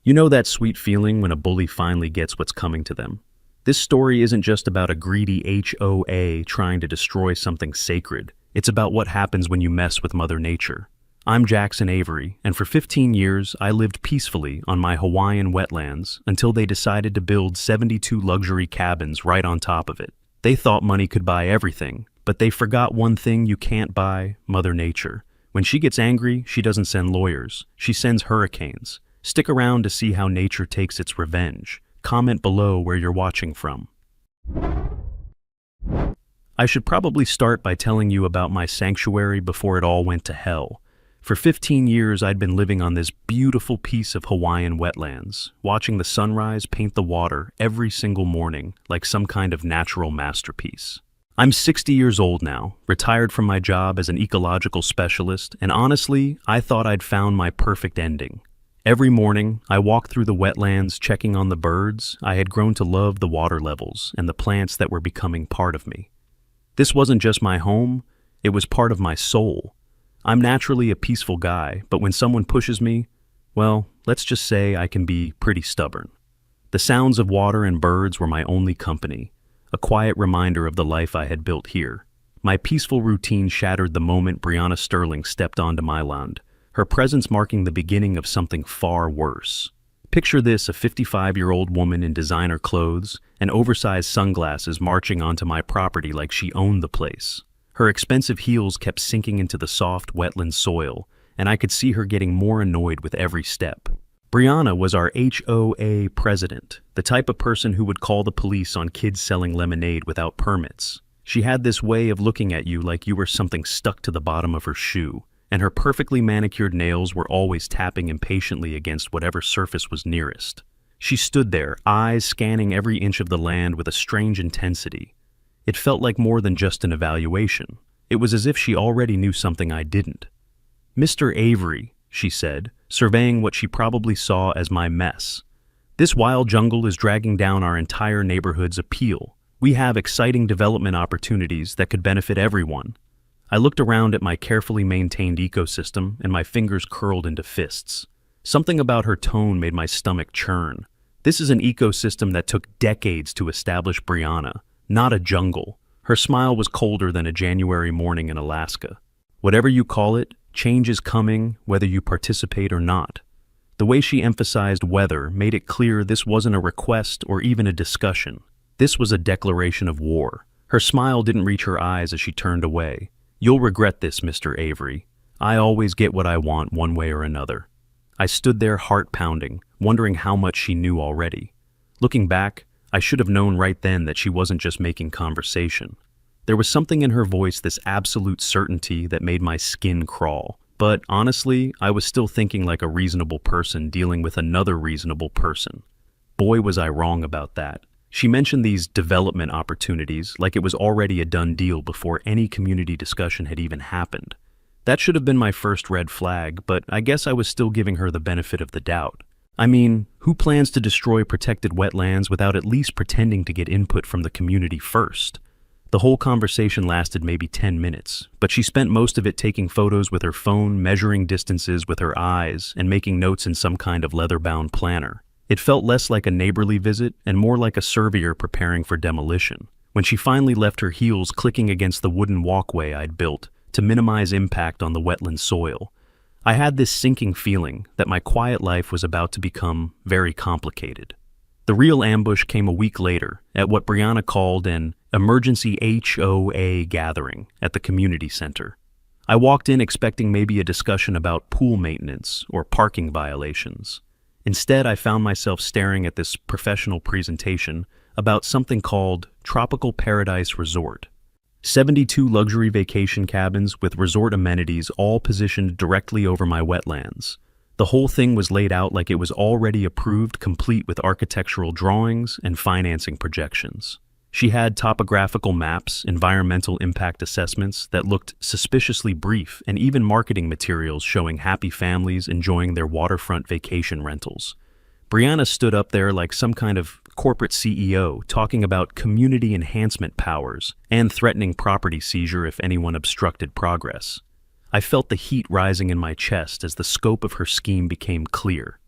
You know that sweet feeling when a bully finally gets what's coming to them? This story isn't just about a greedy HOA trying to destroy something sacred. It's about what happens when you mess with Mother Nature. I'm Jackson Avery, and for 15 years I lived peacefully on my Hawaiian wetlands until they decided to build 72 luxury cabins right on top of it. They thought money could buy everything, but they forgot one thing you can't buy: Mother Nature. When she gets angry, she doesn't send lawyers. She sends hurricanes. Stick around to see how nature takes its revenge. Comment below where you're watching from. I should probably start by telling you about my sanctuary before it all went to hell. For 15 years, I'd been living on this beautiful piece of Hawaiian wetlands, watching the sunrise paint the water every single morning like some kind of natural masterpiece. I'm 60 years old now, retired from my job as an ecological specialist, and honestly, I thought I'd found my perfect ending. Every morning, I walked through the wetlands checking on the birds. I had grown to love the water levels and the plants that were becoming part of me. This wasn't just my home, it was part of my soul. I'm naturally a peaceful guy, but when someone pushes me, well, let's just say I can be pretty stubborn. The sounds of water and birds were my only company, a quiet reminder of the life I had built here. My peaceful routine shattered the moment Brianna Sterling stepped onto my land, her presence marking the beginning of something far worse. Picture this: a 55-year-old woman in designer clothes and oversized sunglasses marching onto my property like she owned the place. Her expensive heels kept sinking into the soft wetland soil, and I could see her getting more annoyed with every step. Brianna was our HOA president, the type of person who would call the police on kids selling lemonade without permits. She had this way of looking at you like you were something stuck to the bottom of her shoe, and her perfectly manicured nails were always tapping impatiently against whatever surface was nearest. She stood there, eyes scanning every inch of the land with a strange intensity. It felt like more than just an evaluation. It was as if she already knew something I didn't. "Mr. Avery," she said, surveying what she probably saw as my mess. "This wild jungle is dragging down our entire neighborhood's appeal. We have exciting development opportunities that could benefit everyone." I looked around at my carefully maintained ecosystem, and my fingers curled into fists. Something about her tone made my stomach churn. This is an ecosystem that took decades to establish, Brianna, not a jungle. Her smile was colder than a January morning in Alaska. "Whatever you call it, change is coming, whether you participate or not." The way she emphasized weather made it clear this wasn't a request or even a discussion. This was a declaration of war. Her smile didn't reach her eyes as she turned away. "You'll regret this, Mr. Avery. I always get what I want one way or another." I stood there, heart pounding, wondering how much she knew already. Looking back, I should have known right then that she wasn't just making conversation. There was something in her voice, this absolute certainty that made my skin crawl. But honestly, I was still thinking like a reasonable person dealing with another reasonable person. Boy, was I wrong about that. She mentioned these development opportunities like it was already a done deal before any community discussion had even happened. That should have been my first red flag, but I guess I was still giving her the benefit of the doubt. I mean, who plans to destroy protected wetlands without at least pretending to get input from the community first? The whole conversation lasted maybe 10 minutes, but she spent most of it taking photos with her phone, measuring distances with her eyes, and making notes in some kind of leather-bound planner. It felt less like a neighborly visit and more like a surveyor preparing for demolition. When she finally left, her heels clicking against the wooden walkway I'd built to minimize impact on the wetland soil, I had this sinking feeling that my quiet life was about to become very complicated. The real ambush came a week later at what Brianna called an emergency HOA gathering at the community center. I walked in expecting maybe a discussion about pool maintenance or parking violations. Instead, I found myself staring at this professional presentation about something called Tropical Paradise Resort. 72 luxury vacation cabins with resort amenities, all positioned directly over my wetlands. The whole thing was laid out like it was already approved, complete with architectural drawings and financing projections. She had topographical maps, environmental impact assessments that looked suspiciously brief, and even marketing materials showing happy families enjoying their waterfront vacation rentals. Brianna stood up there like some kind of corporate CEO, talking about community enhancement powers and threatening property seizure if anyone obstructed progress. I felt the heat rising in my chest as the scope of her scheme became clear.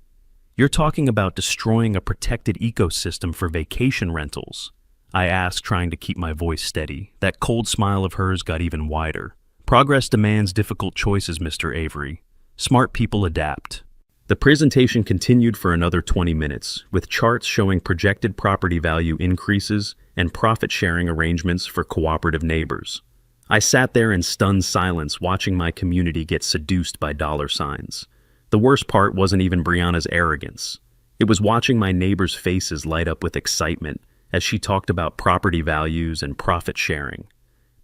You're talking about destroying a protected ecosystem for vacation rentals, I asked, trying to keep my voice steady. That cold smile of hers got even wider. Progress demands difficult choices, Mr. Avery. Smart people adapt. The presentation continued for another 20 minutes, with charts showing projected property value increases and profit-sharing arrangements for cooperative neighbors. I sat there in stunned silence, watching my community get seduced by dollar signs. The worst part wasn't even Brianna's arrogance. It was watching my neighbors' faces light up with excitement as she talked about property values and profit sharing.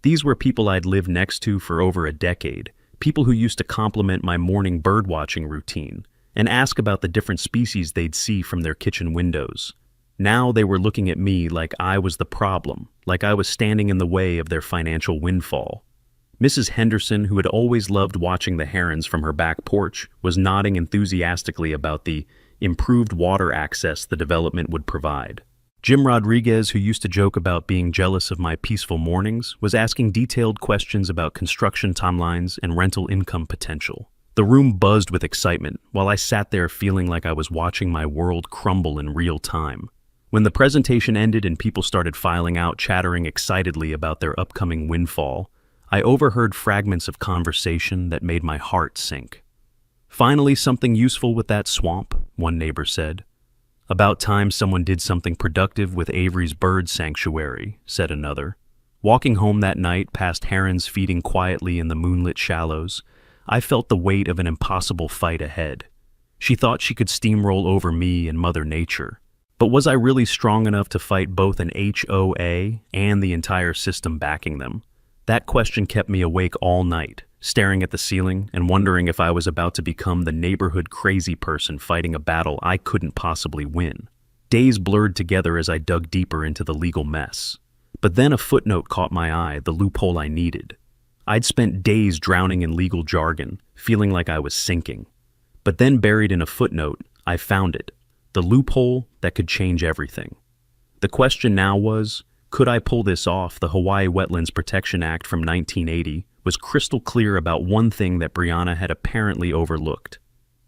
These were people I'd lived next to for over a decade, people who used to compliment my morning birdwatching routine and ask about the different species they'd see from their kitchen windows. Now they were looking at me like I was the problem, like I was standing in the way of their financial windfall. Mrs. Henderson, who had always loved watching the herons from her back porch, was nodding enthusiastically about the improved water access the development would provide. Jim Rodriguez, who used to joke about being jealous of my peaceful mornings, was asking detailed questions about construction timelines and rental income potential. The room buzzed with excitement, while I sat there feeling like I was watching my world crumble in real time. When the presentation ended and people started filing out, chattering excitedly about their upcoming windfall, I overheard fragments of conversation that made my heart sink. "Finally, something useful with that swamp," one neighbor said. "About time someone did something productive with Avery's bird sanctuary," said another. Walking home that night, past herons feeding quietly in the moonlit shallows, I felt the weight of an impossible fight ahead. She thought she could steamroll over me and Mother Nature. But was I really strong enough to fight both an HOA and the entire system backing them? That question kept me awake all night, staring at the ceiling and wondering if I was about to become the neighborhood crazy person fighting a battle I couldn't possibly win. Days blurred together as I dug deeper into the legal mess. But then a footnote caught my eye, the loophole I needed. I'd spent days drowning in legal jargon, feeling like I was sinking. But then, buried in a footnote, I found it, the loophole that could change everything. The question now was, could I pull this off? The Hawaii Wetlands Protection Act from 1980 was crystal clear about one thing that Brianna had apparently overlooked.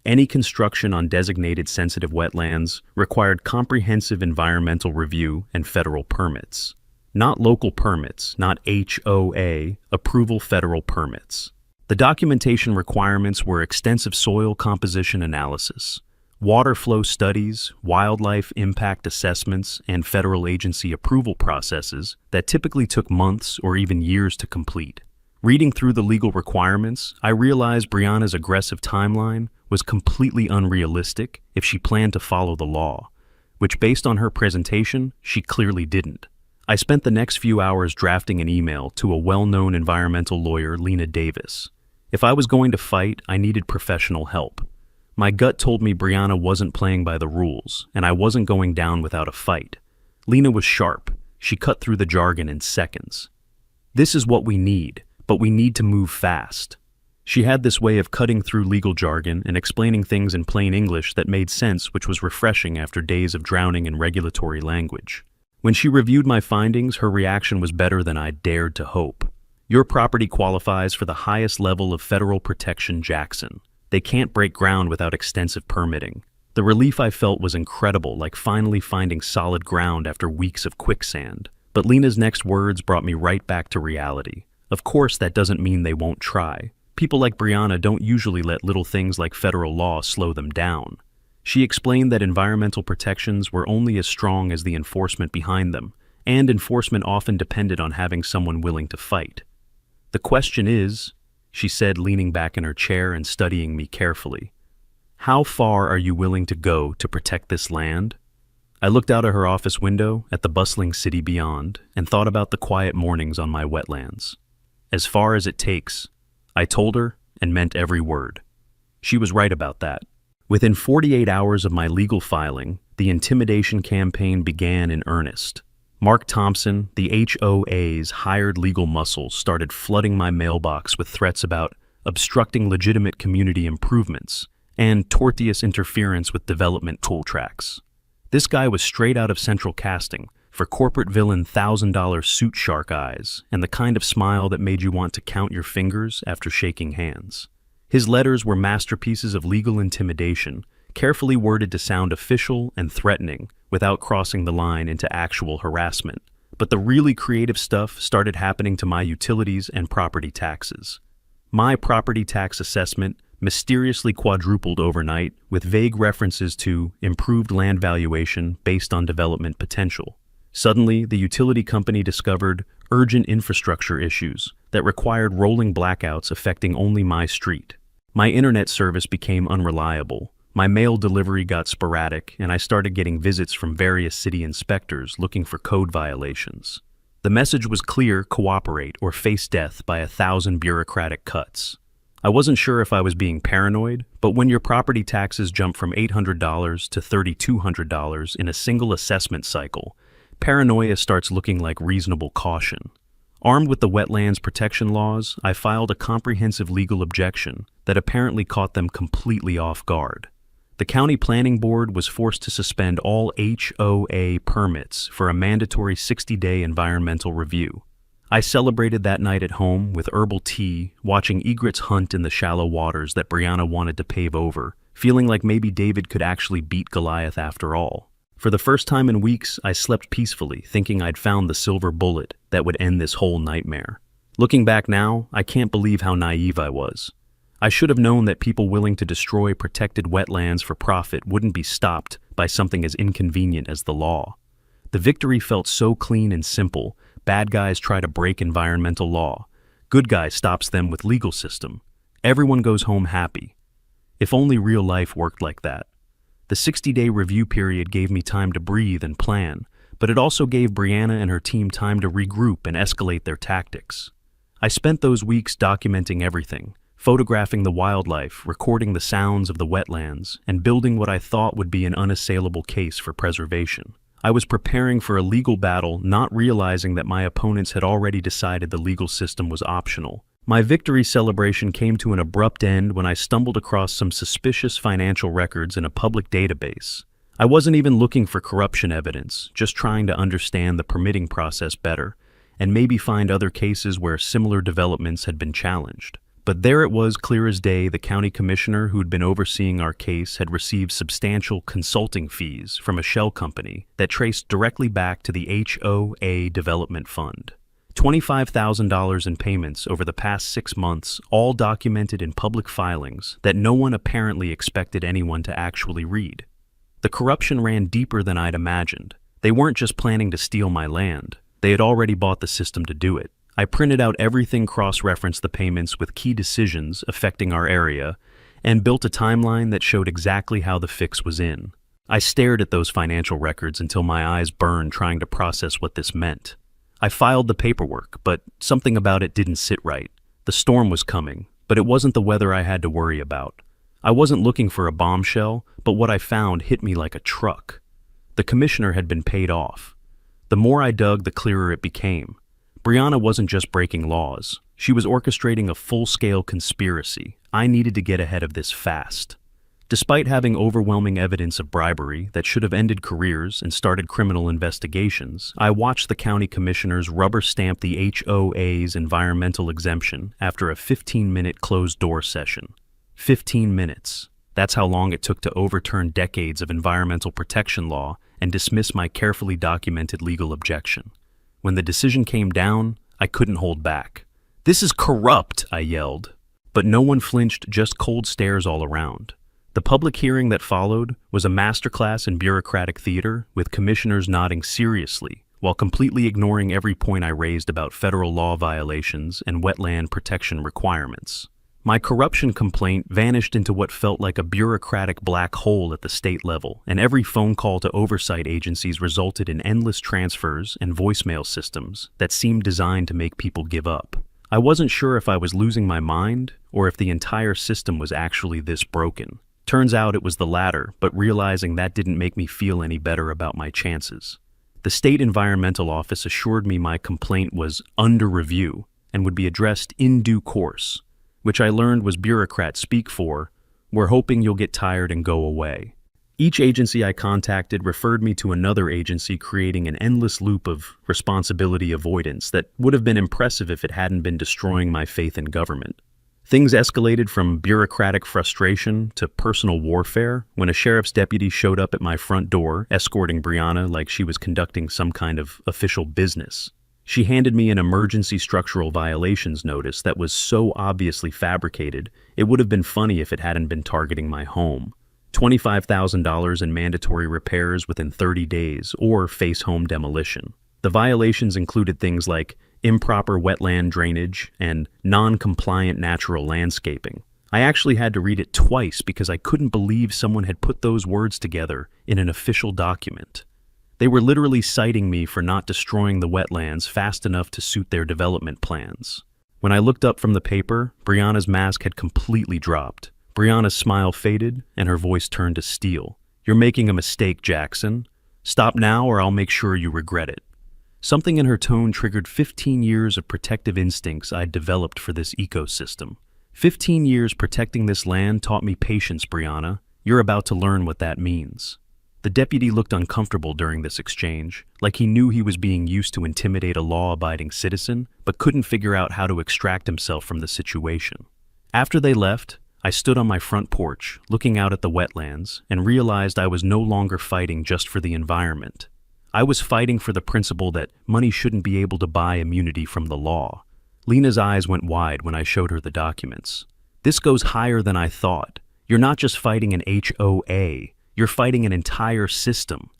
Any construction on designated sensitive wetlands required comprehensive environmental review and federal permits. Not local permits, not HOA approval, federal permits. The documentation requirements were extensive soil composition analysis, water flow studies, wildlife impact assessments, and federal agency approval processes that typically took months or even years to complete. Reading through the legal requirements, I realized Brianna's aggressive timeline was completely unrealistic if she planned to follow the law, which, based on her presentation, she clearly didn't. I spent the next few hours drafting an email to a well-known environmental lawyer, Lena Davis. If I was going to fight, I needed professional help. My gut told me Brianna wasn't playing by the rules, and I wasn't going down without a fight. Lena was sharp. She cut through the jargon in seconds. "This is what we need, but we need to move fast." She had this way of cutting through legal jargon and explaining things in plain English that made sense, which was refreshing after days of drowning in regulatory language. When she reviewed my findings, her reaction was better than I dared to hope. "Your property qualifies for the highest level of federal protection, Jackson. They can't break ground without extensive permitting." The relief I felt was incredible, like finally finding solid ground after weeks of quicksand. But Lena's next words brought me right back to reality. Of course, that doesn't mean they won't try. People like Brianna don't usually let little things like federal law slow them down. She explained that environmental protections were only as strong as the enforcement behind them, and enforcement often depended on having someone willing to fight. "The question is," she said, leaning back in her chair and studying me carefully, "how far are you willing to go to protect this land?" I looked out of her office window at the bustling city beyond and thought about the quiet mornings on my wetlands. "As far as it takes," I told her, and meant every word. She was right about that. Within 48 hours of my legal filing, the intimidation campaign began in earnest. Mark Thompson, the HOA's hired legal muscle, started flooding my mailbox with threats about obstructing legitimate community improvements and tortious interference with development tool tracks. This guy was straight out of Central Casting, for corporate villain $1,000 suit shark eyes and the kind of smile that made you want to count your fingers after shaking hands. His letters were masterpieces of legal intimidation, carefully worded to sound official and threatening without crossing the line into actual harassment. But the really creative stuff started happening to my utilities and property taxes. My property tax assessment mysteriously quadrupled overnight with vague references to improved land valuation based on development potential. Suddenly, the utility company discovered urgent infrastructure issues that required rolling blackouts affecting only my street. My internet service became unreliable. My mail delivery got sporadic, and I started getting visits from various city inspectors looking for code violations. The message was clear: cooperate or face death by 1,000 bureaucratic cuts. I wasn't sure if I was being paranoid, but when your property taxes jump from $800 to $3,200 in a single assessment cycle, paranoia starts looking like reasonable caution. Armed with the wetlands protection laws, I filed a comprehensive legal objection that apparently caught them completely off guard. The county planning board was forced to suspend all HOA permits for a mandatory 60-day environmental review. I celebrated that night at home with herbal tea, watching egrets hunt in the shallow waters that Brianna wanted to pave over, feeling like maybe David could actually beat Goliath after all. For the first time in weeks, I slept peacefully, thinking I'd found the silver bullet that would end this whole nightmare. Looking back now, I can't believe how naive I was. I should have known that people willing to destroy protected wetlands for profit wouldn't be stopped by something as inconvenient as the law. The victory felt so clean and simple. Bad guys try to break environmental law. Good guy stops them with legal system. Everyone goes home happy. If only real life worked like that. The 60-day review period gave me time to breathe and plan, but it also gave Brianna and her team time to regroup and escalate their tactics. I spent those weeks documenting everything, photographing the wildlife, recording the sounds of the wetlands, and building what I thought would be an unassailable case for preservation. I was preparing for a legal battle, not realizing that my opponents had already decided the legal system was optional. My victory celebration came to an abrupt end when I stumbled across some suspicious financial records in a public database. I wasn't even looking for corruption evidence, just trying to understand the permitting process better, and maybe find other cases where similar developments had been challenged. But there it was, clear as day. The county commissioner who'd been overseeing our case had received substantial consulting fees from a shell company that traced directly back to the HOA Development Fund. $25,000 in payments over the past 6 months, all documented in public filings that no one apparently expected anyone to actually read. The corruption ran deeper than I'd imagined. They weren't just planning to steal my land. They had already bought the system to do it. I printed out everything, cross-referenced the payments with key decisions affecting our area, and built a timeline that showed exactly how the fix was in. I stared at those financial records until my eyes burned trying to process what this meant. I filed the paperwork, but something about it didn't sit right. The storm was coming, but it wasn't the weather I had to worry about. I wasn't looking for a bombshell, but what I found hit me like a truck. The commissioner had been paid off. The more I dug, the clearer it became. Brianna wasn't just breaking laws. She was orchestrating a full-scale conspiracy. I needed to get ahead of this fast. Despite having overwhelming evidence of bribery that should have ended careers and started criminal investigations, I watched the county commissioners rubber stamp the HOA's environmental exemption after a 15-minute closed-door session. 15 minutes. That's how long it took to overturn decades of environmental protection law and dismiss my carefully documented legal objection. When the decision came down, I couldn't hold back. "This is corrupt," I yelled. But no one flinched, just cold stares all around. The public hearing that followed was a masterclass in bureaucratic theater, with commissioners nodding seriously, while completely ignoring every point I raised about federal law violations and wetland protection requirements. My corruption complaint vanished into what felt like a bureaucratic black hole at the state level, and every phone call to oversight agencies resulted in endless transfers and voicemail systems that seemed designed to make people give up. I wasn't sure if I was losing my mind or if the entire system was actually this broken. Turns out it was the latter, but realizing that didn't make me feel any better about my chances. The state environmental office assured me my complaint was under review and would be addressed in due course, which I learned was bureaucrat speak for, "We're hoping you'll get tired and go away." Each agency I contacted referred me to another agency, creating an endless loop of responsibility avoidance that would have been impressive if it hadn't been destroying my faith in government. Things escalated from bureaucratic frustration to personal warfare when a sheriff's deputy showed up at my front door, escorting Brianna like she was conducting some kind of official business. She handed me an emergency structural violations notice that was so obviously fabricated, it would have been funny if it hadn't been targeting my home. $25,000 in mandatory repairs within 30 days, or face home demolition. The violations included things like improper wetland drainage and non-compliant natural landscaping. I actually had to read it twice because I couldn't believe someone had put those words together in an official document. They were literally citing me for not destroying the wetlands fast enough to suit their development plans. When I looked up from the paper, Brianna's mask had completely dropped. Brianna's smile faded, and her voice turned to steel. "You're making a mistake, Jackson. Stop now or I'll make sure you regret it." Something in her tone triggered 15 years of protective instincts I'd developed for this ecosystem. 15 years protecting this land taught me patience, Brianna. You're about to learn what that means. The deputy looked uncomfortable during this exchange, like he knew he was being used to intimidate a law-abiding citizen, but couldn't figure out how to extract himself from the situation. After they left, I stood on my front porch, looking out at the wetlands, and realized I was no longer fighting just for the environment. I was fighting for the principle that money shouldn't be able to buy immunity from the law. Lena's eyes went wide when I showed her the documents. "This goes higher than I thought. You're not just fighting an HOA, you're fighting an entire system."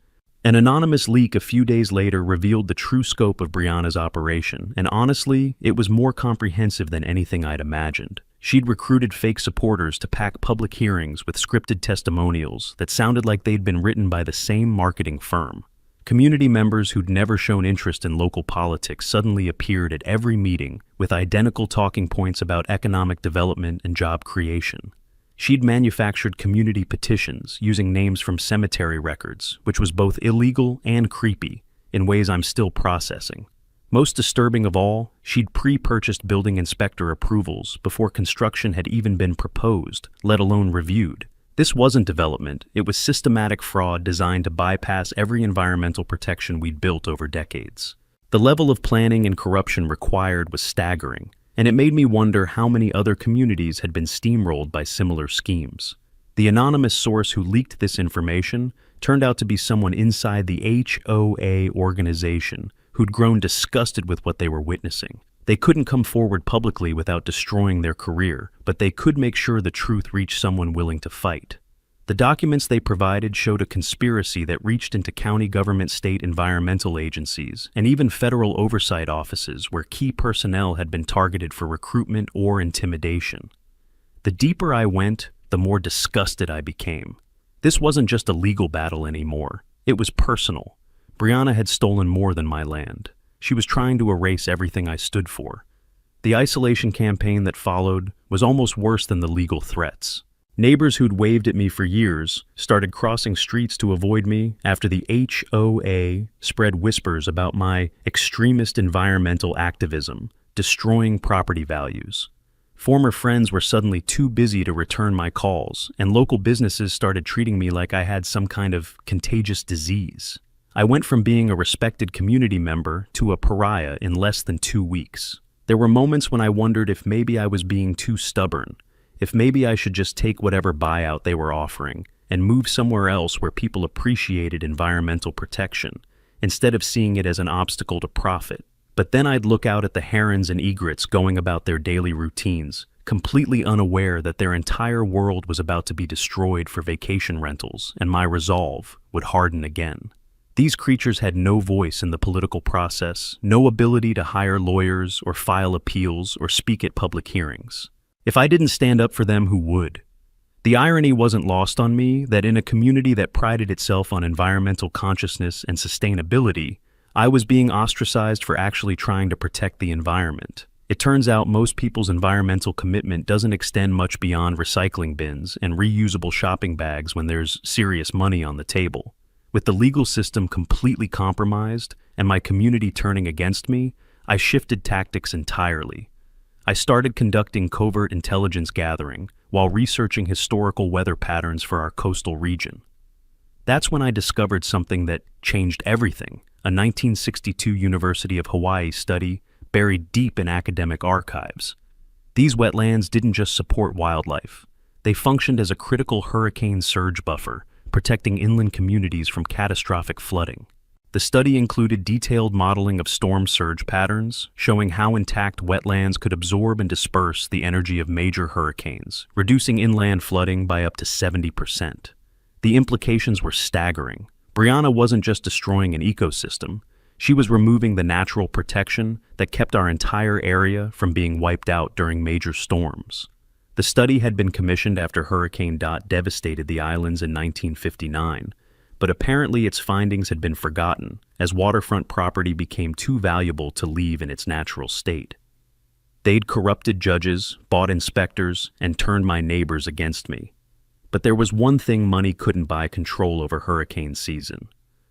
An anonymous leak a few days later revealed the true scope of Brianna's operation, and honestly, it was more comprehensive than anything I'd imagined. She'd recruited fake supporters to pack public hearings with scripted testimonials that sounded like they'd been written by the same marketing firm. Community members who'd never shown interest in local politics suddenly appeared at every meeting with identical talking points about economic development and job creation. She'd manufactured community petitions using names from cemetery records, which was both illegal and creepy, in ways I'm still processing. Most disturbing of all, she'd pre-purchased building inspector approvals before construction had even been proposed, let alone reviewed. This wasn't development, it was systematic fraud designed to bypass every environmental protection we'd built over decades. The level of planning and corruption required was staggering, and it made me wonder how many other communities had been steamrolled by similar schemes. The anonymous source who leaked this information turned out to be someone inside the HOA organization who'd grown disgusted with what they were witnessing. They couldn't come forward publicly without destroying their career, but they could make sure the truth reached someone willing to fight. The documents they provided showed a conspiracy that reached into county government, state environmental agencies, and even federal oversight offices where key personnel had been targeted for recruitment or intimidation. The deeper I went, the more disgusted I became. This wasn't just a legal battle anymore. It was personal. Brianna had stolen more than my land. She was trying to erase everything I stood for. The isolation campaign that followed was almost worse than the legal threats. Neighbors who'd waved at me for years started crossing streets to avoid me after the HOA spread whispers about my extremist environmental activism, destroying property values. Former friends were suddenly too busy to return my calls, and local businesses started treating me like I had some kind of contagious disease. I went from being a respected community member to a pariah in less than 2 weeks. There were moments when I wondered if maybe I was being too stubborn, if maybe I should just take whatever buyout they were offering and move somewhere else where people appreciated environmental protection, instead of seeing it as an obstacle to profit. But then I'd look out at the herons and egrets going about their daily routines, completely unaware that their entire world was about to be destroyed for vacation rentals, and my resolve would harden again. These creatures had no voice in the political process, no ability to hire lawyers or file appeals or speak at public hearings. If I didn't stand up for them, who would? The irony wasn't lost on me that in a community that prided itself on environmental consciousness and sustainability, I was being ostracized for actually trying to protect the environment. It turns out most people's environmental commitment doesn't extend much beyond recycling bins and reusable shopping bags when there's serious money on the table. With the legal system completely compromised and my community turning against me, I shifted tactics entirely. I started conducting covert intelligence gathering while researching historical weather patterns for our coastal region. That's when I discovered something that changed everything, a 1962 University of Hawaii study buried deep in academic archives. These wetlands didn't just support wildlife. They functioned as a critical hurricane surge buffer, protecting inland communities from catastrophic flooding. The study included detailed modeling of storm surge patterns, showing how intact wetlands could absorb and disperse the energy of major hurricanes, reducing inland flooding by up to 70%. The implications were staggering. Brianna wasn't just destroying an ecosystem, she was removing the natural protection that kept our entire area from being wiped out during major storms. The study had been commissioned after Hurricane Dot devastated the islands in 1959, but apparently its findings had been forgotten as waterfront property became too valuable to leave in its natural state. They'd corrupted judges, bought inspectors, and turned my neighbors against me. But there was one thing money couldn't buy: control over hurricane season.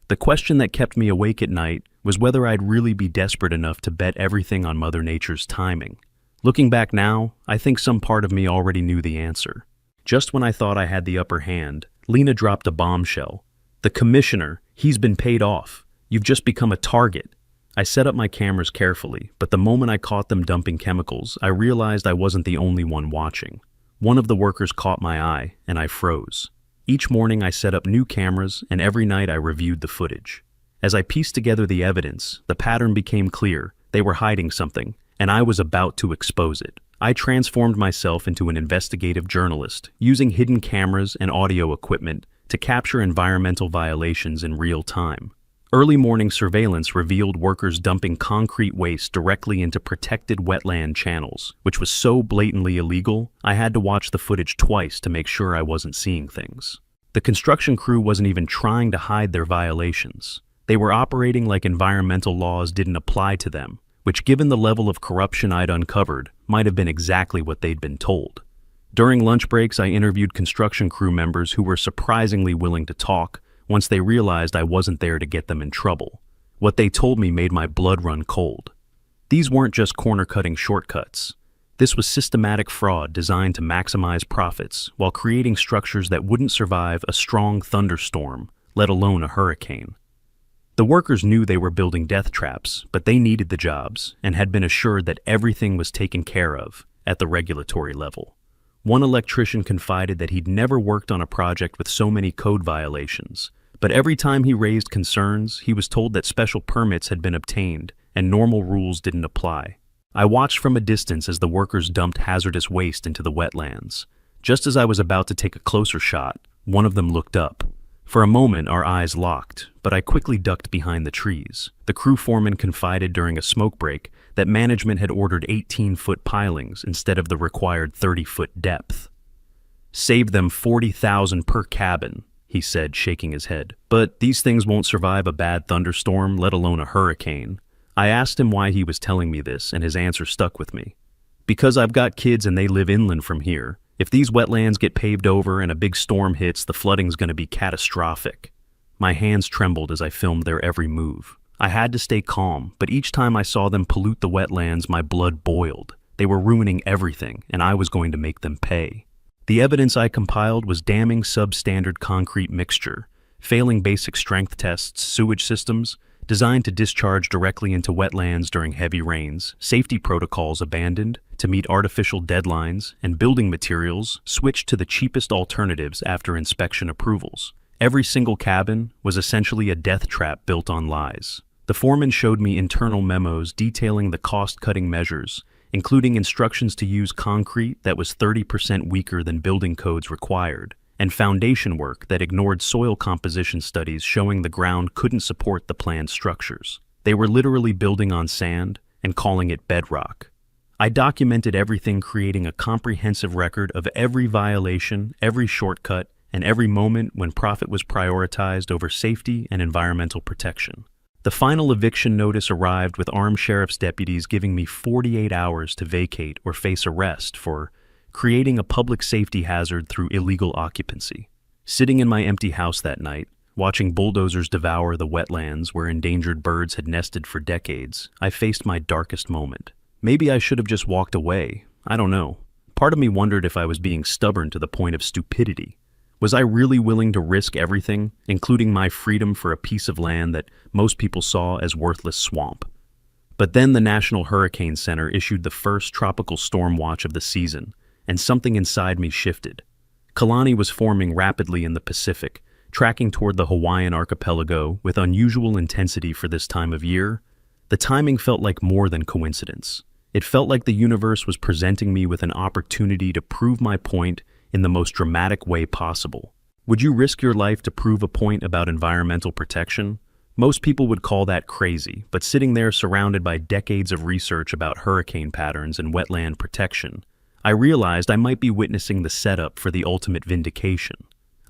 The question that kept me awake at night was whether I'd really be desperate enough to bet everything on Mother Nature's timing. Looking back now, I think some part of me already knew the answer. Just when I thought I had the upper hand, Lena dropped a bombshell. "The commissioner, he's been paid off. You've just become a target." I set up my cameras carefully, but the moment I caught them dumping chemicals, I realized I wasn't the only one watching. One of the workers caught my eye, and I froze. Each morning I set up new cameras, and every night I reviewed the footage. As I pieced together the evidence, the pattern became clear. They were hiding something, and I was about to expose it. I transformed myself into an investigative journalist, using hidden cameras and audio equipment to capture environmental violations in real time. Early morning surveillance revealed workers dumping concrete waste directly into protected wetland channels, which was so blatantly illegal, I had to watch the footage twice to make sure I wasn't seeing things. The construction crew wasn't even trying to hide their violations. They were operating like environmental laws didn't apply to them, which, given the level of corruption I'd uncovered, might have been exactly what they'd been told. During lunch breaks, I interviewed construction crew members who were surprisingly willing to talk once they realized I wasn't there to get them in trouble. What they told me made my blood run cold. These weren't just corner-cutting shortcuts. This was systematic fraud designed to maximize profits while creating structures that wouldn't survive a strong thunderstorm, let alone a hurricane. The workers knew they were building death traps, but they needed the jobs and had been assured that everything was taken care of at the regulatory level. One electrician confided that he'd never worked on a project with so many code violations, but every time he raised concerns, he was told that special permits had been obtained and normal rules didn't apply. I watched from a distance as the workers dumped hazardous waste into the wetlands. Just as I was about to take a closer shot, one of them looked up. For a moment, our eyes locked, but I quickly ducked behind the trees. The crew foreman confided during a smoke break that management had ordered 18-foot pilings instead of the required 30-foot depth. "Save them $40,000 per cabin," he said, shaking his head. "But these things won't survive a bad thunderstorm, let alone a hurricane." I asked him why he was telling me this, and his answer stuck with me. "Because I've got kids and they live inland from here. If these wetlands get paved over and a big storm hits, the flooding's going to be catastrophic." My hands trembled as I filmed their every move. I had to stay calm, but each time I saw them pollute the wetlands, my blood boiled. They were ruining everything, and I was going to make them pay. The evidence I compiled was damning substandard concrete mixture, failing basic strength tests, sewage systems designed to discharge directly into wetlands during heavy rains, safety protocols abandoned to meet artificial deadlines, and building materials switched to the cheapest alternatives after inspection approvals. Every single cabin was essentially a death trap built on lies. The foreman showed me internal memos detailing the cost-cutting measures, including instructions to use concrete that was 30% weaker than building codes required, and foundation work that ignored soil composition studies showing the ground couldn't support the planned structures. They were literally building on sand and calling it bedrock. I documented everything, creating a comprehensive record of every violation, every shortcut, and every moment when profit was prioritized over safety and environmental protection. The final eviction notice arrived with armed sheriff's deputies giving me 48 hours to vacate or face arrest for creating a public safety hazard through illegal occupancy. Sitting in my empty house that night, watching bulldozers devour the wetlands where endangered birds had nested for decades, I faced my darkest moment. Maybe I should have just walked away. I don't know. Part of me wondered if I was being stubborn to the point of stupidity. Was I really willing to risk everything, including my freedom, for a piece of land that most people saw as worthless swamp? But then the National Hurricane Center issued the first tropical storm watch of the season, and something inside me shifted. Kalani was forming rapidly in the Pacific, tracking toward the Hawaiian archipelago with unusual intensity for this time of year. The timing felt like more than coincidence. It felt like the universe was presenting me with an opportunity to prove my point in the most dramatic way possible. Would you risk your life to prove a point about environmental protection? Most people would call that crazy, but sitting there surrounded by decades of research about hurricane patterns and wetland protection, I realized I might be witnessing the setup for the ultimate vindication.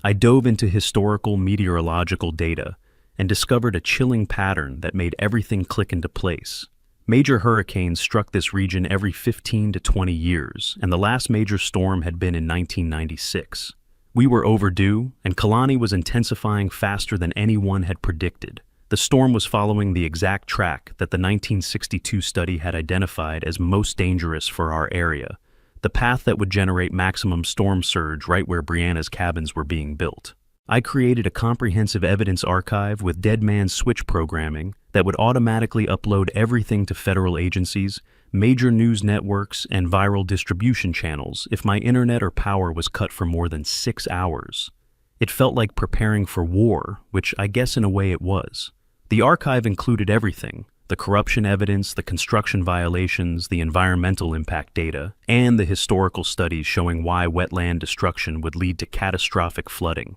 I dove into historical meteorological data and discovered a chilling pattern that made everything click into place. Major hurricanes struck this region every 15 to 20 years, and the last major storm had been in 1996. We were overdue, and Kalani was intensifying faster than anyone had predicted. The storm was following the exact track that the 1962 study had identified as most dangerous for our area, the path that would generate maximum storm surge right where Brianna's cabins were being built. I created a comprehensive evidence archive with dead man switch programming that would automatically upload everything to federal agencies, major news networks, and viral distribution channels if my internet or power was cut for more than 6 hours. It felt like preparing for war, which I guess in a way it was. The archive included everything: the corruption evidence, the construction violations, the environmental impact data, and the historical studies showing why wetland destruction would lead to catastrophic flooding.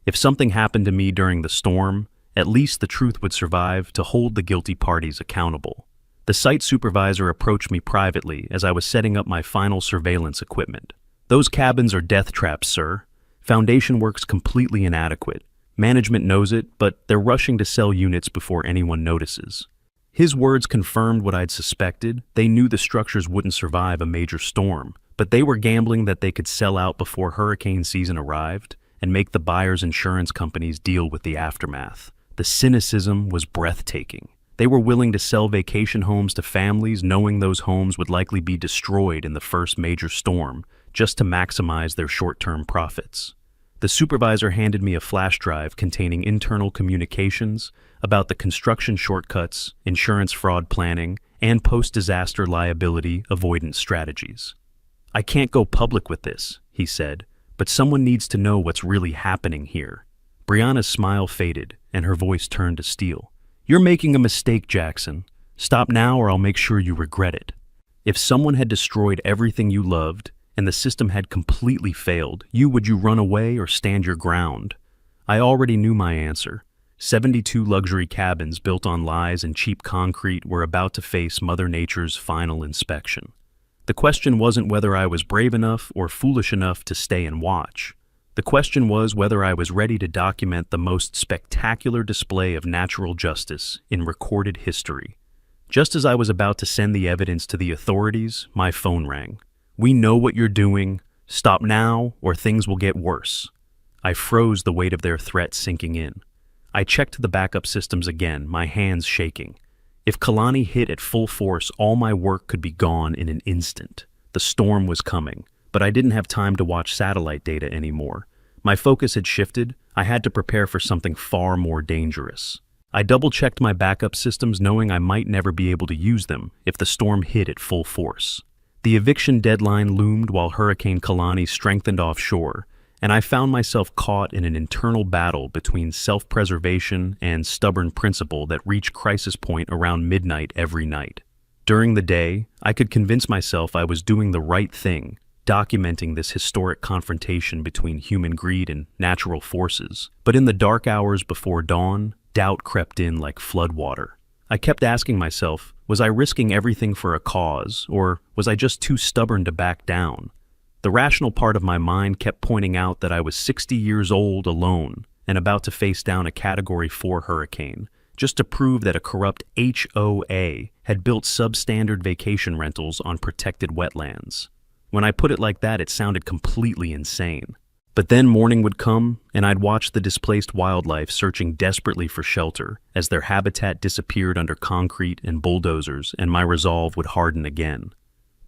If something happened to me during the storm, at least the truth would survive to hold the guilty parties accountable. The site supervisor approached me privately as I was setting up my final surveillance equipment. "Those cabins are death traps, sir. Foundation work's completely inadequate. Management knows it, but they're rushing to sell units before anyone notices." His words confirmed what I'd suspected. They knew the structures wouldn't survive a major storm, but they were gambling that they could sell out before hurricane season arrived and make the buyers' insurance companies deal with the aftermath. The cynicism was breathtaking. They were willing to sell vacation homes to families knowing those homes would likely be destroyed in the first major storm, just to maximize their short-term profits. The supervisor handed me a flash drive containing internal communications about the construction shortcuts, insurance fraud planning, and post-disaster liability avoidance strategies. "I can't go public with this," he said, "but someone needs to know what's really happening here." Brianna's smile faded, and her voice turned to steel. "You're making a mistake, Jackson. Stop now or I'll make sure you regret it. If someone had destroyed everything you loved, and the system had completely failed, would you run away or stand your ground?" I already knew my answer. 72 luxury cabins built on lies and cheap concrete were about to face Mother Nature's final inspection. The question wasn't whether I was brave enough or foolish enough to stay and watch. The question was whether I was ready to document the most spectacular display of natural justice in recorded history. Just as I was about to send the evidence to the authorities, my phone rang. "We know what you're doing. Stop now, or things will get worse." I froze, the weight of their threat sinking in. I checked the backup systems again, my hands shaking. If Kalani hit at full force, all my work could be gone in an instant. The storm was coming, but I didn't have time to watch satellite data anymore. My focus had shifted. I had to prepare for something far more dangerous. I double-checked my backup systems, knowing I might never be able to use them if the storm hit at full force. The eviction deadline loomed while Hurricane Kalani strengthened offshore, and I found myself caught in an internal battle between self-preservation and stubborn principle that reached crisis point around midnight every night. During the day, I could convince myself I was doing the right thing, documenting this historic confrontation between human greed and natural forces. But in the dark hours before dawn, doubt crept in like floodwater. I kept asking myself, was I risking everything for a cause, or was I just too stubborn to back down? The rational part of my mind kept pointing out that I was 60 years old, alone, and about to face down a Category 4 hurricane, just to prove that a corrupt HOA had built substandard vacation rentals on protected wetlands. When I put it like that, it sounded completely insane. But then morning would come, and I'd watch the displaced wildlife searching desperately for shelter as their habitat disappeared under concrete and bulldozers, and my resolve would harden again.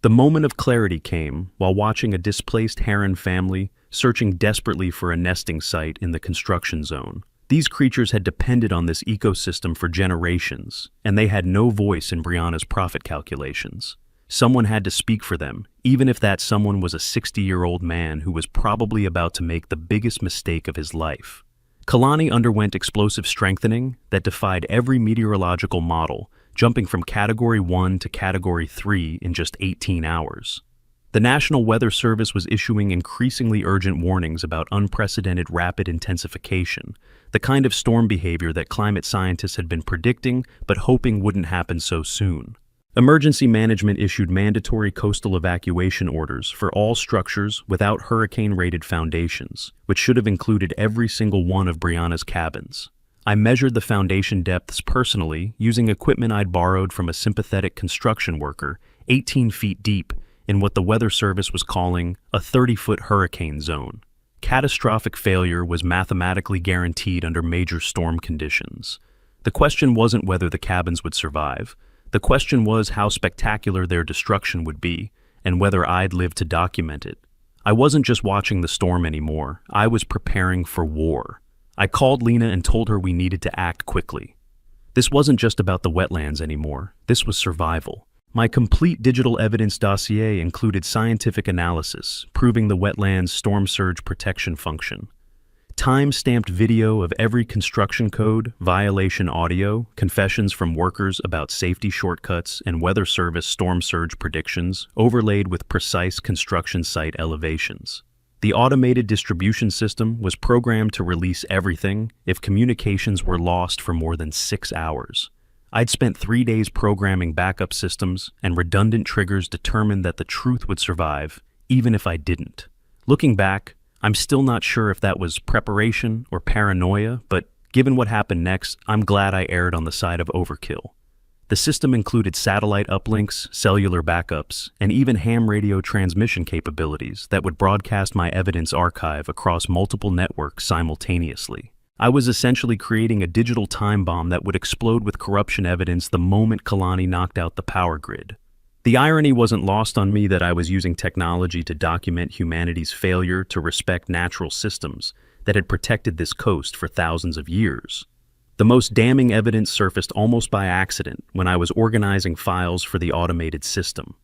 The moment of clarity came while watching a displaced heron family searching desperately for a nesting site in the construction zone. These creatures had depended on this ecosystem for generations, and they had no voice in Brianna's profit calculations. Someone had to speak for them, even if that someone was a 60-year-old man who was probably about to make the biggest mistake of his life. Kalani underwent explosive strengthening that defied every meteorological model, jumping from Category 1 to Category 3 in just 18 hours. The National Weather Service was issuing increasingly urgent warnings about unprecedented rapid intensification, the kind of storm behavior that climate scientists had been predicting but hoping wouldn't happen so soon. Emergency management issued mandatory coastal evacuation orders for all structures without hurricane-rated foundations, which should have included every single one of Brianna's cabins. I measured the foundation depths personally using equipment I'd borrowed from a sympathetic construction worker, 18 feet deep, in what the Weather Service was calling a 30-foot hurricane zone. Catastrophic failure was mathematically guaranteed under major storm conditions. The question wasn't whether the cabins would survive. The question was how spectacular their destruction would be, and whether I'd live to document it. I wasn't just watching the storm anymore, I was preparing for war. I called Lena and told her we needed to act quickly. This wasn't just about the wetlands anymore, this was survival. My complete digital evidence dossier included scientific analysis, proving the wetlands' storm surge protection function. Time-stamped video of every construction code, violation audio, confessions from workers about safety shortcuts, and Weather Service storm surge predictions, overlaid with precise construction site elevations. The automated distribution system was programmed to release everything if communications were lost for more than 6 hours. I'd spent 3 days programming backup systems, and redundant triggers determined that the truth would survive, even if I didn't. Looking back, I'm still not sure if that was preparation or paranoia, but given what happened next, I'm glad I erred on the side of overkill. The system included satellite uplinks, cellular backups, and even ham radio transmission capabilities that would broadcast my evidence archive across multiple networks simultaneously. I was essentially creating a digital time bomb that would explode with corruption evidence the moment Kalani knocked out the power grid. The irony wasn't lost on me that I was using technology to document humanity's failure to respect natural systems that had protected this coast for thousands of years. The most damning evidence surfaced almost by accident when I was organizing files for the automated system.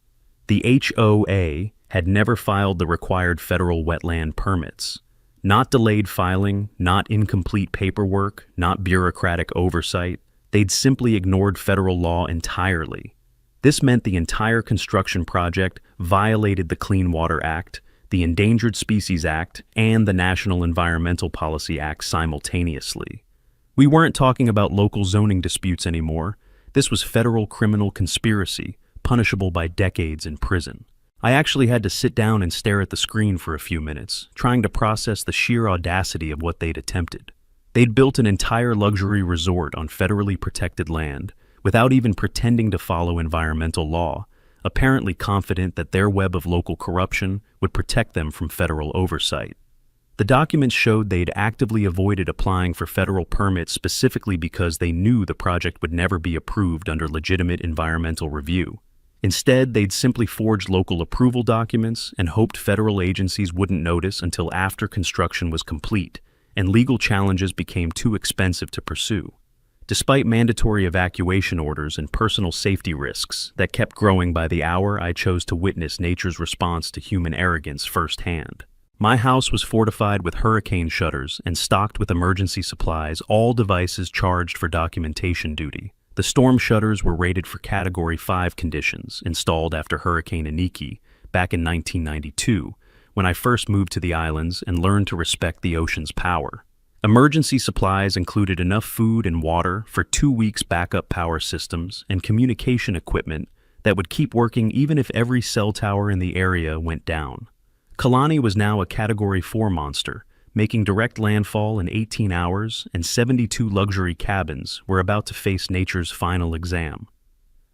The HOA had never filed the required federal wetland permits. Not delayed filing, not incomplete paperwork, not bureaucratic oversight. They'd simply ignored federal law entirely. This meant the entire construction project violated the Clean Water Act, the Endangered Species Act, and the National Environmental Policy Act simultaneously. We weren't talking about local zoning disputes anymore. This was federal criminal conspiracy, punishable by decades in prison. I actually had to sit down and stare at the screen for a few minutes, trying to process the sheer audacity of what they'd attempted. They'd built an entire luxury resort on federally protected land, without even pretending to follow environmental law, apparently confident that their web of local corruption would protect them from federal oversight. The documents showed they'd actively avoided applying for federal permits specifically because they knew the project would never be approved under legitimate environmental review. Instead, they'd simply forged local approval documents and hoped federal agencies wouldn't notice until after construction was complete, and legal challenges became too expensive to pursue. Despite mandatory evacuation orders and personal safety risks that kept growing by the hour, I chose to witness nature's response to human arrogance firsthand. My house was fortified with hurricane shutters and stocked with emergency supplies, all devices charged for documentation duty. The storm shutters were rated for Category 5 conditions, installed after Hurricane Iniki back in 1992, when I first moved to the islands and learned to respect the ocean's power. Emergency supplies included enough food and water for 2 weeks backup power systems and communication equipment that would keep working even if every cell tower in the area went down. Kalani was now a Category 4 monster, making direct landfall in 18 hours, and 72 luxury cabins were about to face nature's final exam.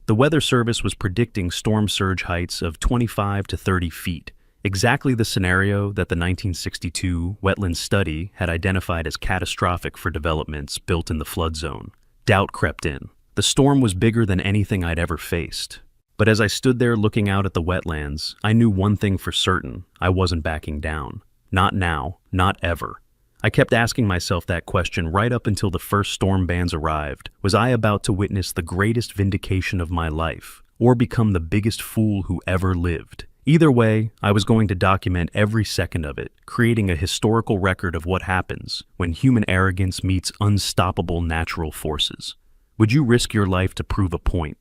The Weather Service was predicting storm surge heights of 25 to 30 feet, exactly the scenario that the 1962 Wetlands study had identified as catastrophic for developments built in the flood zone. Doubt crept in. The storm was bigger than anything I'd ever faced. But as I stood there looking out at the wetlands, I knew one thing for certain: I wasn't backing down. Not now, not ever. I kept asking myself that question right up until the first storm bands arrived. Was I about to witness the greatest vindication of my life, or become the biggest fool who ever lived? Either way, I was going to document every second of it, creating a historical record of what happens when human arrogance meets unstoppable natural forces. Would you risk your life to prove a point?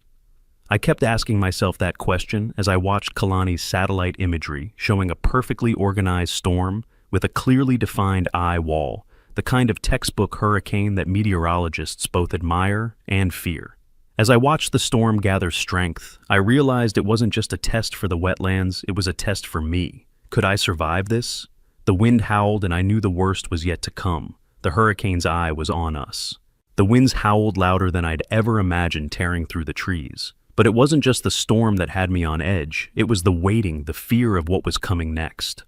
I kept asking myself that question as I watched Kalani's satellite imagery showing a perfectly organized storm with a clearly defined eye wall, the kind of textbook hurricane that meteorologists both admire and fear. As I watched the storm gather strength, I realized it wasn't just a test for the wetlands, it was a test for me. Could I survive this? The wind howled and I knew the worst was yet to come. The hurricane's eye was on us. The winds howled louder than I'd ever imagined, tearing through the trees. But it wasn't just the storm that had me on edge, it was the waiting, the fear of what was coming next.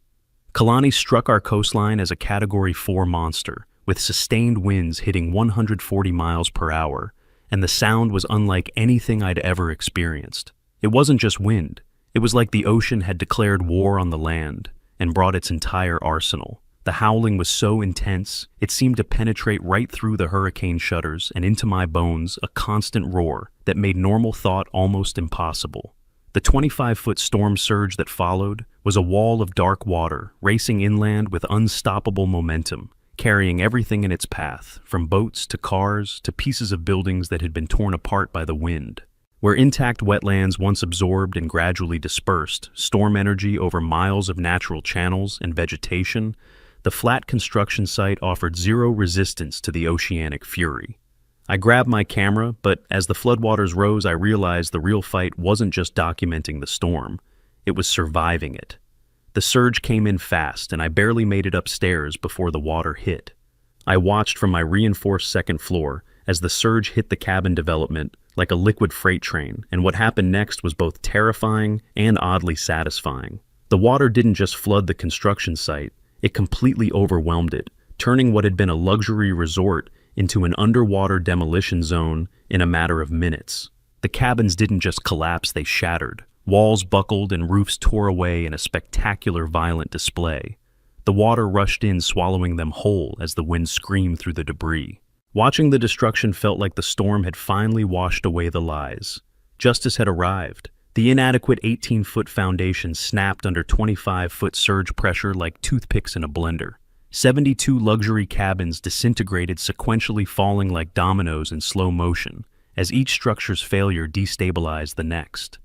Kalani struck our coastline as a Category 4 monster, with sustained winds hitting 140 miles per hour, and the sound was unlike anything I'd ever experienced. It wasn't just wind, it was like the ocean had declared war on the land and brought its entire arsenal. The howling was so intense, it seemed to penetrate right through the hurricane shutters and into my bones, a constant roar that made normal thought almost impossible. The 25-foot storm surge that followed was a wall of dark water racing inland with unstoppable momentum, carrying everything in its path, from boats to cars to pieces of buildings that had been torn apart by the wind. Where intact wetlands once absorbed and gradually dispersed storm energy over miles of natural channels and vegetation, the flat construction site offered zero resistance to the oceanic fury. I grabbed my camera, but as the floodwaters rose, I realized the real fight wasn't just documenting the storm, it was surviving it. The surge came in fast, and I barely made it upstairs before the water hit. I watched from my reinforced second floor as the surge hit the cabin development like a liquid freight train, and what happened next was both terrifying and oddly satisfying. The water didn't just flood the construction site, it completely overwhelmed it, turning what had been a luxury resort into an underwater demolition zone in a matter of minutes. The cabins didn't just collapse, they shattered. Walls buckled and roofs tore away in a spectacular violent display. The water rushed in, swallowing them whole as the wind screamed through the debris. Watching the destruction felt like the storm had finally washed away the lies. Justice had arrived. The inadequate 18-foot foundation snapped under 25-foot surge pressure like toothpicks in a blender. 72 luxury cabins disintegrated, sequentially falling like dominoes in slow motion, as each structure's failure destabilized the next.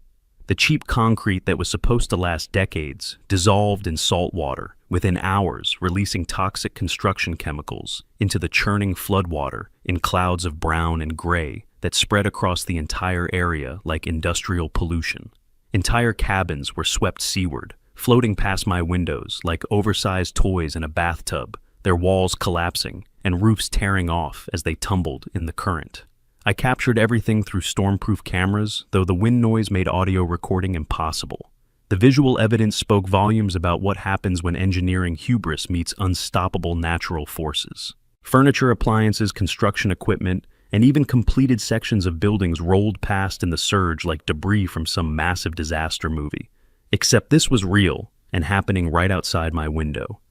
The cheap concrete that was supposed to last decades dissolved in salt water within hours, releasing toxic construction chemicals into the churning floodwater in clouds of brown and gray that spread across the entire area like industrial pollution. Entire cabins were swept seaward, floating past my windows like oversized toys in a bathtub, their walls collapsing and roofs tearing off as they tumbled in the current. I captured everything through stormproof cameras, though the wind noise made audio recording impossible. The visual evidence spoke volumes about what happens when engineering hubris meets unstoppable natural forces. Furniture, appliances, construction equipment, and even completed sections of buildings rolled past in the surge like debris from some massive disaster movie. Except this was real and happening right outside my window.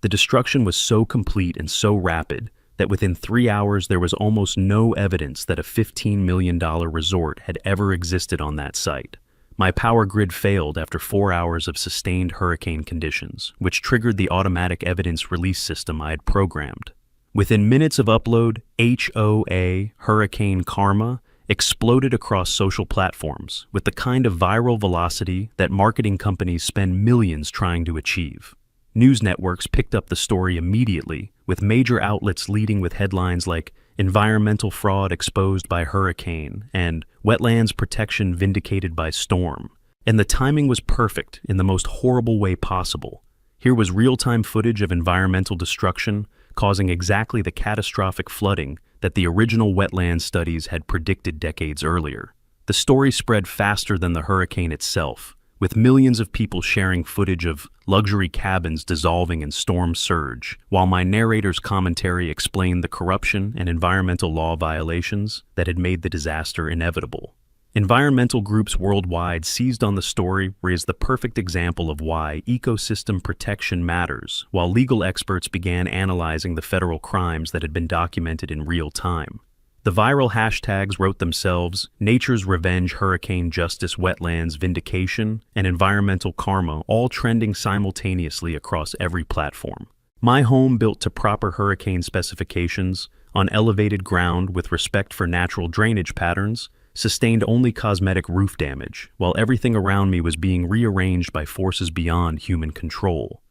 The destruction was so complete and so rapid that within 3 hours there was almost no evidence that a $15 million resort had ever existed on that site. My power grid failed after 4 hours of sustained hurricane conditions, which triggered the automatic evidence release system I had programmed. Within minutes of upload, HOA, Hurricane Karma, exploded across social platforms with the kind of viral velocity that marketing companies spend millions trying to achieve. News networks picked up the story immediately, with major outlets leading with headlines like "Environmental Fraud Exposed by Hurricane" and "Wetlands Protection Vindicated by Storm." And the timing was perfect in the most horrible way possible. Here was real-time footage of environmental destruction causing exactly the catastrophic flooding that the original wetland studies had predicted decades earlier. The story spread faster than the hurricane itself, with millions of people sharing footage of luxury cabins dissolving in storm surge, while my narrator's commentary explained the corruption and environmental law violations that had made the disaster inevitable. Environmental groups worldwide seized on the story as the perfect example of why ecosystem protection matters, while legal experts began analyzing the federal crimes that had been documented in real time. The viral hashtags wrote themselves: Nature's Revenge, Hurricane Justice, Wetlands Vindication, and Environmental Karma, all trending simultaneously across every platform. My home, built to proper hurricane specifications, on elevated ground with respect for natural drainage patterns, sustained only cosmetic roof damage, while everything around me was being rearranged by forces beyond human control.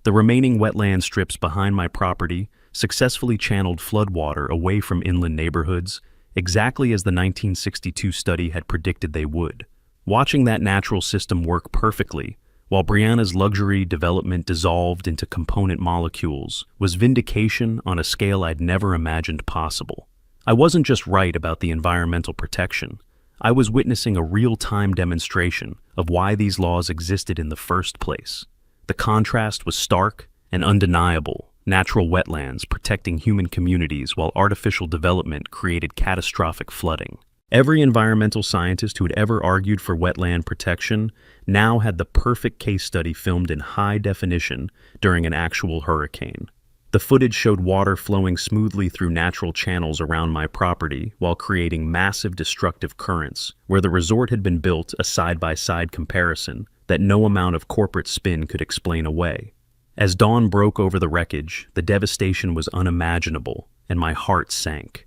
The remaining wetland strips behind my property successfully channeled floodwater away from inland neighborhoods, exactly as the 1962 study had predicted they would. Watching that natural system work perfectly, while Brianna's luxury development dissolved into component molecules, was vindication on a scale I'd never imagined possible. I wasn't just right about the environmental protection. I was witnessing a real-time demonstration of why these laws existed in the first place. The contrast was stark and undeniable. Natural wetlands protecting human communities while artificial development created catastrophic flooding. Every environmental scientist who had ever argued for wetland protection now had the perfect case study filmed in high definition during an actual hurricane. The footage showed water flowing smoothly through natural channels around my property while creating massive destructive currents. Where the resort had been built, a side-by-side comparison that no amount of corporate spin could explain away. As dawn broke over the wreckage, the devastation was unimaginable, and my heart sank.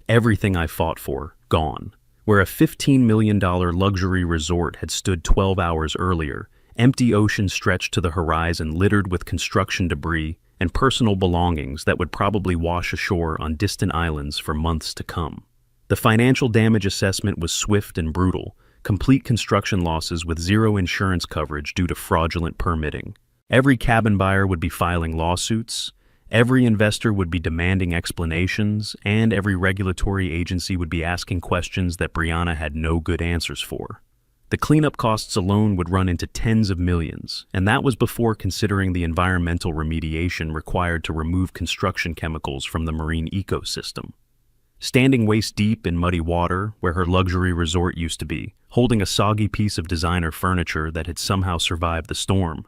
Everything I fought for, gone. Where a $15 million luxury resort had stood 12 hours earlier, empty ocean stretched to the horizon littered with construction debris and personal belongings that would probably wash ashore on distant islands for months to come. The financial damage assessment was swift and brutal: complete construction losses with zero insurance coverage due to fraudulent permitting. Every cabin buyer would be filing lawsuits, every investor would be demanding explanations, and every regulatory agency would be asking questions that Brianna had no good answers for. The cleanup costs alone would run into tens of millions, and that was before considering the environmental remediation required to remove construction chemicals from the marine ecosystem. Standing waist-deep in muddy water, where her luxury resort used to be, holding a soggy piece of designer furniture that had somehow survived the storm,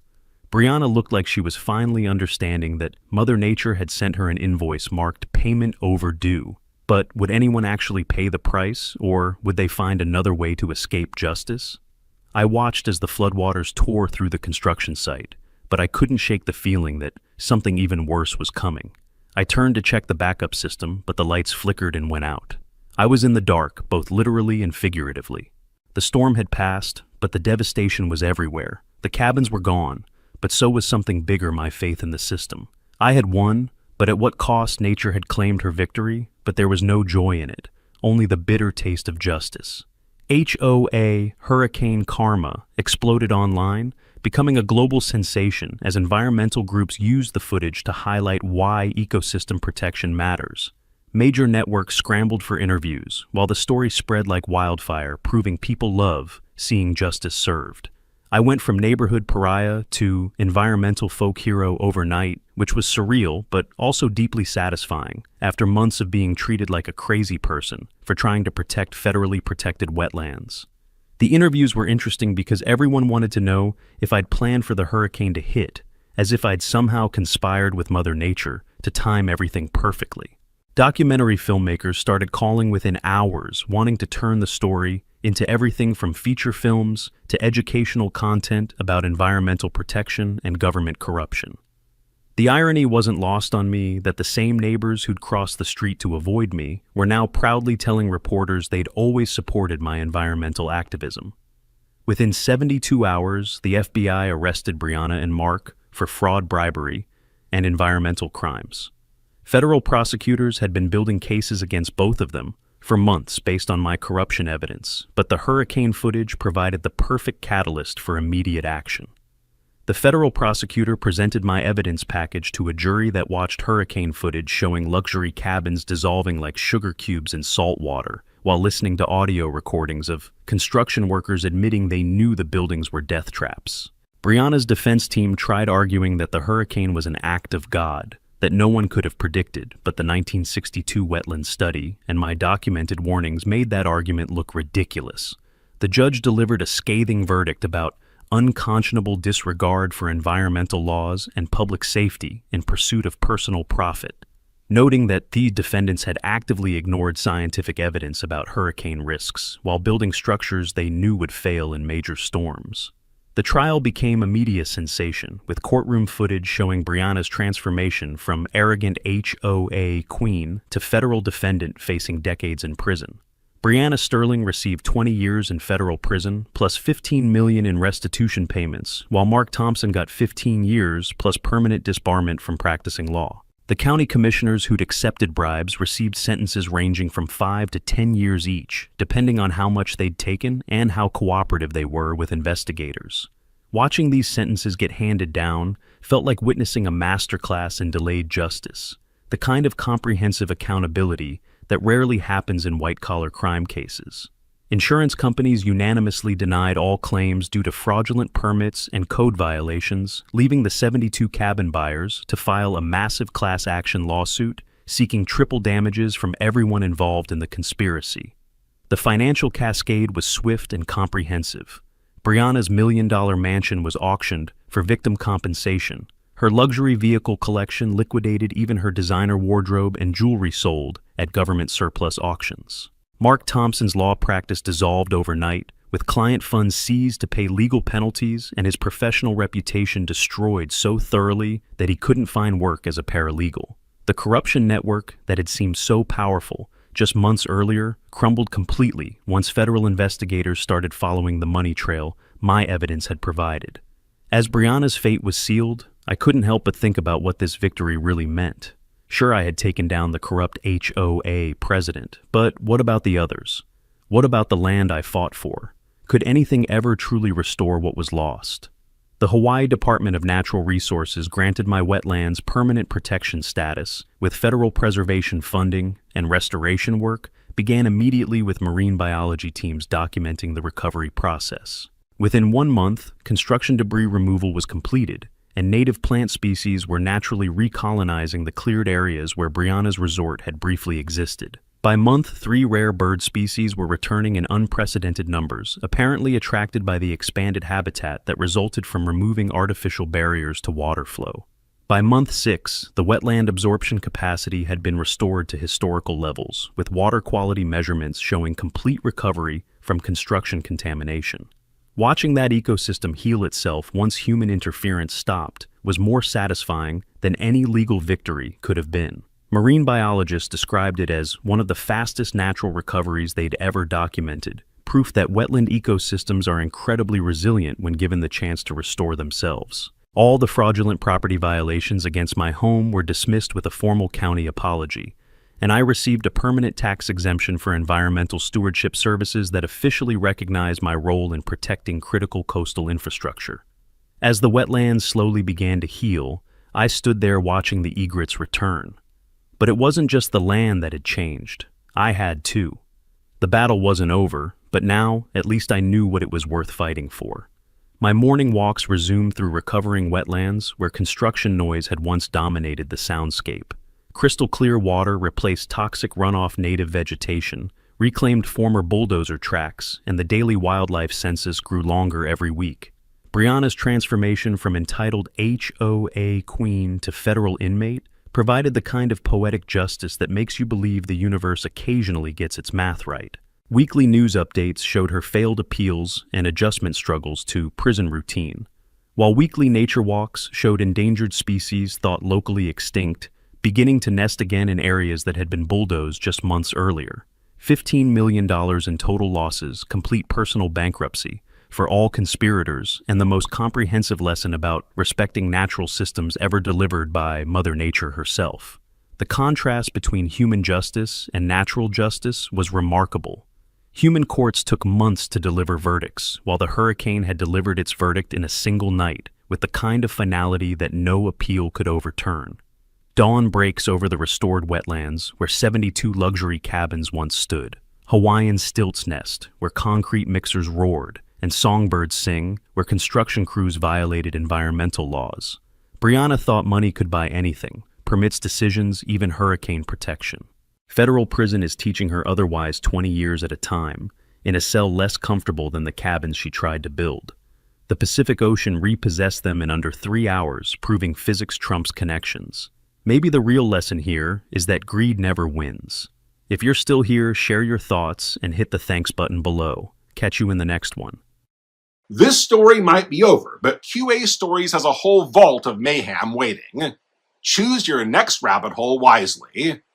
Brianna looked like she was finally understanding that Mother Nature had sent her an invoice marked "payment overdue." But would anyone actually pay the price, or would they find another way to escape justice? I watched as the floodwaters tore through the construction site, but I couldn't shake the feeling that something even worse was coming. I turned to check the backup system, but the lights flickered and went out. I was in the dark, both literally and figuratively. The storm had passed, but the devastation was everywhere. The cabins were gone, but so was something bigger: my faith in the system. I had won, but at what cost? Nature had claimed her victory, but there was no joy in it, only the bitter taste of justice. HOA, Hurricane Karma, exploded online, becoming a global sensation as environmental groups used the footage to highlight why ecosystem protection matters. Major networks scrambled for interviews, while the story spread like wildfire, proving people love seeing justice served. I went from neighborhood pariah to environmental folk hero overnight, which was surreal but also deeply satisfying after months of being treated like a crazy person for trying to protect federally protected wetlands. The interviews were interesting because everyone wanted to know if I'd planned for the hurricane to hit, as if I'd somehow conspired with Mother Nature to time everything perfectly. Documentary filmmakers started calling within hours, wanting to turn the story into everything from feature films to educational content about environmental protection and government corruption. The irony wasn't lost on me that the same neighbors who'd crossed the street to avoid me were now proudly telling reporters they'd always supported my environmental activism. Within 72 hours, the FBI arrested Brianna and Mark for fraud, bribery, and environmental crimes. Federal prosecutors had been building cases against both of them for months based on my corruption evidence, but the hurricane footage provided the perfect catalyst for immediate action. The federal prosecutor presented my evidence package to a jury that watched hurricane footage showing luxury cabins dissolving like sugar cubes in salt water, while listening to audio recordings of construction workers admitting they knew the buildings were death traps. Brianna's defense team tried arguing that the hurricane was an act of God, that no one could have predicted, but the 1962 Wetlands study and my documented warnings made that argument look ridiculous. The judge delivered a scathing verdict about unconscionable disregard for environmental laws and public safety in pursuit of personal profit, noting that the defendants had actively ignored scientific evidence about hurricane risks while building structures they knew would fail in major storms. The trial became a media sensation, with courtroom footage showing Brianna's transformation from arrogant HOA queen to federal defendant facing decades in prison. Brianna Sterling received 20 years in federal prison plus $15 million in restitution payments, while Mark Thompson got 15 years plus permanent disbarment from practicing law. The county commissioners who'd accepted bribes received sentences ranging from 5 to 10 years each, depending on how much they'd taken and how cooperative they were with investigators. Watching these sentences get handed down felt like witnessing a masterclass in delayed justice, the kind of comprehensive accountability that rarely happens in white-collar crime cases. Insurance companies unanimously denied all claims due to fraudulent permits and code violations, leaving the 72 cabin buyers to file a massive class action lawsuit seeking triple damages from everyone involved in the conspiracy. The financial cascade was swift and comprehensive. Brianna's million-dollar mansion was auctioned for victim compensation. Her luxury vehicle collection liquidated, even her designer wardrobe and jewelry sold at government surplus auctions. Mark Thompson's law practice dissolved overnight, with client funds seized to pay legal penalties and his professional reputation destroyed so thoroughly that he couldn't find work as a paralegal. The corruption network that had seemed so powerful just months earlier crumbled completely once federal investigators started following the money trail my evidence had provided. As Brianna's fate was sealed, I couldn't help but think about what this victory really meant. Sure, I had taken down the corrupt HOA president, but what about the others? What about the land I fought for? Could anything ever truly restore what was lost? The Hawaii Department of Natural Resources granted my wetlands permanent protection status, with federal preservation funding and restoration work began immediately, with marine biology teams documenting the recovery process. Within 1 month, construction debris removal was completed, and native plant species were naturally recolonizing the cleared areas where Brianna's resort had briefly existed. By month 3, rare bird species were returning in unprecedented numbers, apparently attracted by the expanded habitat that resulted from removing artificial barriers to water flow. By month 6, the wetland absorption capacity had been restored to historical levels, with water quality measurements showing complete recovery from construction contamination. Watching that ecosystem heal itself once human interference stopped was more satisfying than any legal victory could have been. Marine biologists described it as one of the fastest natural recoveries they'd ever documented, proof that wetland ecosystems are incredibly resilient when given the chance to restore themselves. All the fraudulent property violations against my home were dismissed with a formal county apology, and I received a permanent tax exemption for environmental stewardship services that officially recognized my role in protecting critical coastal infrastructure. As the wetlands slowly began to heal, I stood there watching the egrets return. But it wasn't just the land that had changed. I had too. The battle wasn't over, but now at least I knew what it was worth fighting for. My morning walks resumed through recovering wetlands where construction noise had once dominated the soundscape. Crystal clear water replaced toxic runoff native vegetation, reclaimed former bulldozer tracks, and the daily wildlife census grew longer every week. Brianna's transformation from entitled HOA queen to federal inmate provided the kind of poetic justice that makes you believe the universe occasionally gets its math right. Weekly news updates showed her failed appeals and adjustment struggles to prison routine, while weekly nature walks showed endangered species thought locally extinct beginning to nest again in areas that had been bulldozed just months earlier. $15 million in total losses, complete personal bankruptcy for all conspirators, and the most comprehensive lesson about respecting natural systems ever delivered by Mother Nature herself. The contrast between human justice and natural justice was remarkable. Human courts took months to deliver verdicts, while the hurricane had delivered its verdict in a single night, with the kind of finality that no appeal could overturn. Dawn breaks over the restored wetlands where 72 luxury cabins once stood. Hawaiian stilts nest where concrete mixers roared, and songbirds sing where construction crews violated environmental laws. Brianna thought money could buy anything, permits, decisions, even hurricane protection. Federal prison is teaching her otherwise 20 years at a time, in a cell less comfortable than the cabins she tried to build. The Pacific Ocean repossessed them in under 3 hours, proving physics trumps connections. Maybe the real lesson here is that greed never wins. If you're still here, share your thoughts and hit the thanks button below. Catch you in the next one. This story might be over, but QA Stories has a whole vault of mayhem waiting. Choose your next rabbit hole wisely.